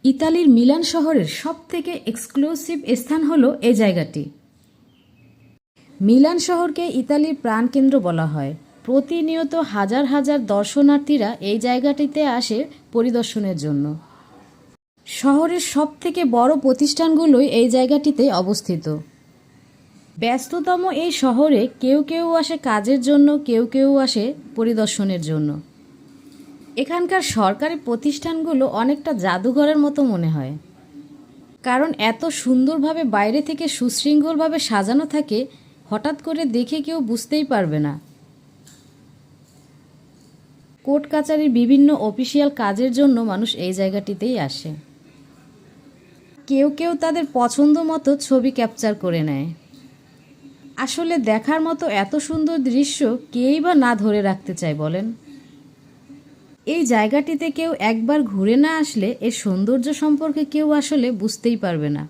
ইতালির মিলান শহরের সবথেকে এক্সক্লুসিভ স্থান হলো এই জায়গাটি। মিলান শহরকে ইতালির প্রাণকেন্দ্র বলা হয়। প্রতিনিয়ত হাজার হাজার দর্শনার্থীরা এই জায়গাটিতে আসে পরিদর্শনের জন্য। শহরের সবথেকে বড় প্রতিষ্ঠানগুলোই এই জায়গাটিতে অবস্থিত। ব্যস্ততম এই শহরে কেউ কেউ আসে কাজের জন্য, কেউ কেউ আসে পরিদর্শনের জন্য। এখানকার সরকারি প্রতিষ্ঠানগুলো অনেকটা জাদুঘরের মতো মনে হয়, কারণ এত সুন্দরভাবে বাইরে থেকে সুশৃঙ্খলভাবে সাজানো থাকে, হঠাৎ করে দেখে কেউ বুঝতেই পারবে না। কোর্ট কাচারির বিভিন্ন অফিসিয়াল কাজের জন্য মানুষ এই জায়গাটিতেই আসে। কেউ কেউ তাদের পছন্দ মতো ছবি ক্যাপচার করে নেয়। আসলে দেখার মতো এত সুন্দর দৃশ্য কেই বা না ধরে রাখতে চায় বলেন? এই জায়গাটিতে কেউ একবার ঘুরে না আসলে এর সৌন্দর্য সম্পর্কে কেউ আসলে বুঝতেই পারবে না।